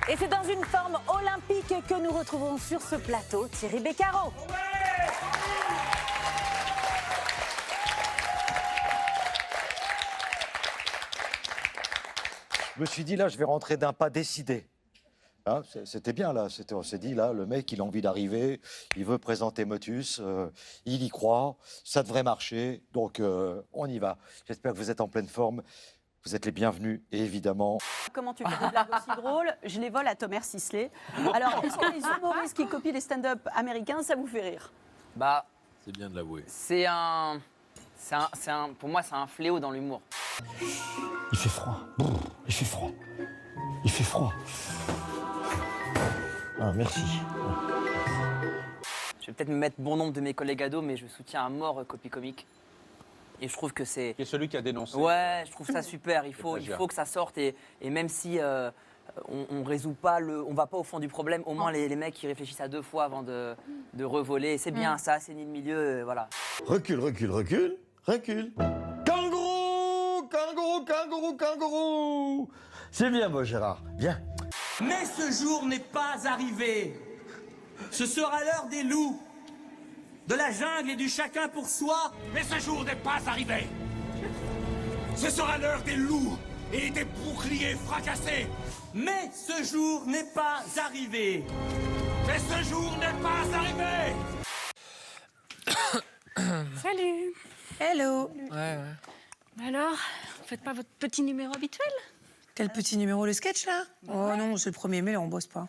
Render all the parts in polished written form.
Et c'est dans une forme olympique que nous retrouvons sur ce plateau Thierry Beccaro. Je me suis dit, là, je vais rentrer d'un pas décidé. Hein, c'était bien, là. On s'est dit, là, le mec, il a envie d'arriver, il veut présenter Motus, il y croit, ça devrait marcher, donc on y va. J'espère que vous êtes en pleine forme. Vous êtes les bienvenus, évidemment. Comment tu fais des blagues aussi drôles? Je les vole à Thomas Sisley. Alors, est-ce que les humoristes qui copient les stand-up américains, ça vous fait rire? Bah, C'est bien de l'avouer. pour moi, c'est un fléau dans l'humour. Il fait froid. Il fait froid. Il fait froid. Ah, merci. Je vais peut-être me mettre bon nombre de mes collègues ados, mais je soutiens à mort Copy Comique. Et je trouve que c'est... Qui est celui qui a dénoncé. Ouais, je trouve ça super. Il faut que ça sorte. Et même si on résout pas on va pas au fond du problème, au moins les mecs ils réfléchissent à deux fois avant de revoler. Et c'est bien, ça assainit le milieu, voilà. Recule, recule, recule. Recule. Kangourou, kangourou, kangourou, kangourou. C'est bien, moi, Gérard. Bien. Mais ce jour n'est pas arrivé. Ce sera l'heure des loups, de la jungle et du chacun pour soi. Mais ce jour n'est pas arrivé. Ce sera l'heure des loups et des boucliers fracassés. Mais ce jour n'est pas arrivé. Mais ce jour n'est pas arrivé. Salut. Hello. Ouais. Alors, vous faites pas votre petit numéro habituel? Quel petit numéro, le sketch là? Oh non, c'est le premier mai, là on bosse pas.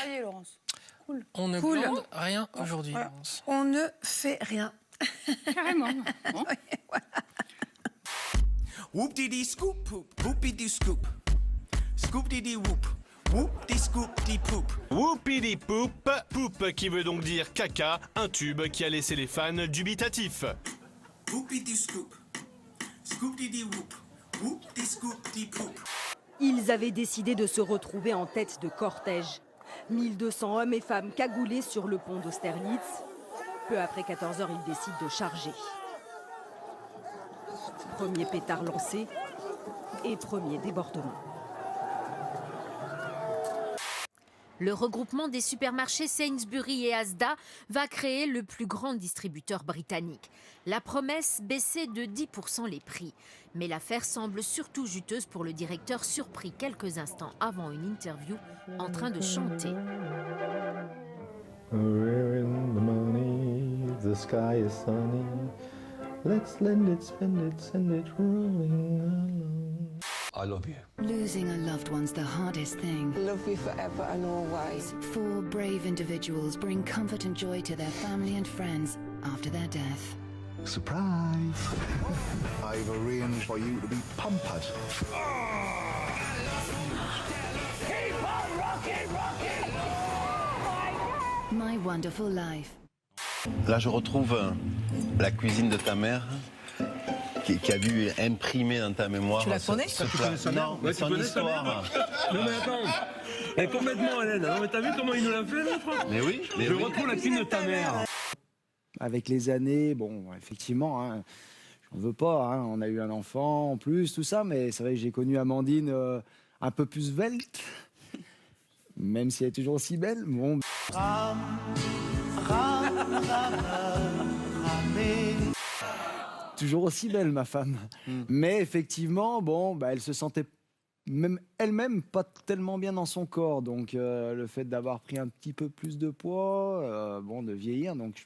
Allez, Laurence. Cool. On ne Cool. glande rien aujourd'hui, Voilà. Laurence. On ne fait rien. Carrément. Bon. Whoop-dee-dee scoop, poop, whoop-dee scoop. Scoop-dee-dee whoop, whoop-dee scoop-dee poop. Whoopity poop, poop qui veut donc dire caca, un tube qui a laissé les fans dubitatifs. Whoop-dee scoop, scoop-dee-dee whoop, whoop-dee scoop-dee poop. Ils avaient décidé de se retrouver en tête de cortège. 1200 hommes et femmes cagoulés sur le pont d'Austerlitz. Peu après 14 heures, ils décident de charger. Premier pétard lancé et premier débordement. Le regroupement des supermarchés Sainsbury et Asda va créer le plus grand distributeur britannique. La promesse, baisser de 10% les prix. Mais l'affaire semble surtout juteuse pour le directeur, surpris quelques instants avant une interview en train de chanter. We're in the money, the sky is sunny. Let's lend it, spend it, send it rolling along. I love you. Losing a loved one's the hardest thing. Love you forever and always. Four brave individuals bring comfort and joy to their family and friends after their death. Surprise! I've arranged for you to be pampered. Keep on rocking, rocking. My Wonderful Life. Là, je retrouve la cuisine de ta mère qui a dû imprimer dans ta mémoire. Tu la connais? Tu connais sa mère? Non, mais son histoire. Non mais attends, elle est complètement Hélène. Non mais t'as vu comment il nous l'a fait l'autre? Mais oui. Je retrouve la cuisine de ta mère. Avec les années, bon, effectivement, hein, j'en veux pas. Hein, on a eu un enfant en plus, tout ça, mais c'est vrai que j'ai connu Amandine un peu plus svelte, même si elle est toujours aussi belle. Bon. Toujours aussi belle, ma femme. Mais effectivement, bon, bah, elle se sentait même elle-même pas tellement bien dans son corps. Donc, le fait d'avoir pris un petit peu plus de poids, bon, de vieillir, donc.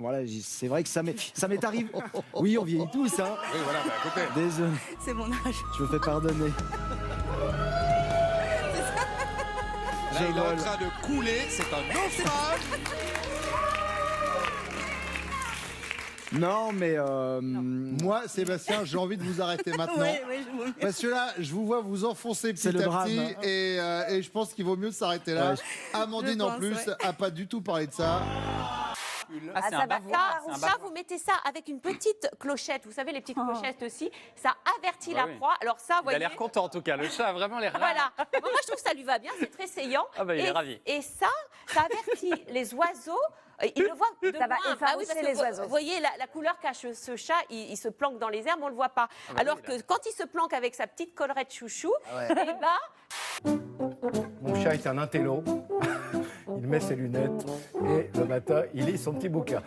Voilà, c'est vrai que ça m'est arrivé. Oui, on vieillit tous, hein. Oui, voilà, bah, écoutez. Désolé. C'est mon âge. Je me fais pardonner. Là, il est en train de couler, c'est un naufrage. Non, mais moi, Sébastien, j'ai envie de vous arrêter maintenant. Oui, Parce que là, je vous vois vous enfoncer petit C'est le à drame, petit, hein. et je pense qu'il vaut mieux s'arrêter là. Ouais, Amandine, je en pense, plus, ouais. a pas du tout parlé de ça. Ah, ça va pas. Ça, vous mettez ça avec une petite clochette. Vous savez, les petites clochettes aussi. Ça avertit la oui. proie. Alors ça, vous Il a voyez. l'air content en tout cas, le chat a vraiment l'air ravi. Voilà. Moi, je trouve que ça lui va bien. C'est très saillant. Ah bah, il est ravi. Et ça avertit les oiseaux Il le voit de Ça va loin. effaroucher parce que les oiseaux. Vous voyez la couleur cache ce chat, il se planque dans les herbes, on le voit pas. Alors que quand il se planque avec sa petite collerette chouchou, eh ben, Mon chat est un intello. Il met ses lunettes et le matin, il lit son petit bouquin.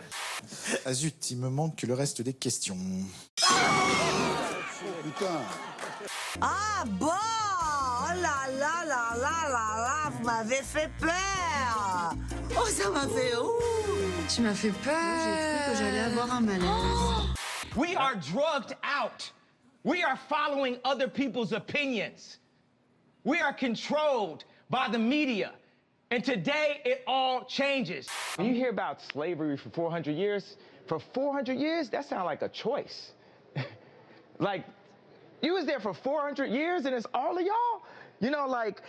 Ah zut, il me manque le reste des questions. Putain. Ah bon! Oh là là là là là là! Vous m'avez fait peur! Oh, ça m'a fait ouh! Tu m'as fait peur. J'ai cru que j'allais avoir un malaise. We are drugged out. We are following other people's opinions. We are controlled by the media. And today it all changes. When you hear about slavery for 400 years, that sounds like a choice. Like, you was there for 400 years and it's all of y'all? You know, like,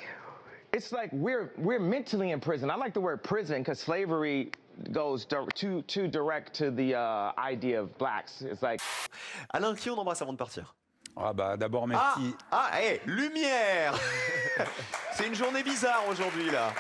it's like we're mentally in prison. I like the word prison because slavery goes too direct to the idea of blacks. It's like... Alain, qui on embrasse avant de partir? Ah bah d'abord merci. Lumière. C'est une journée bizarre aujourd'hui là.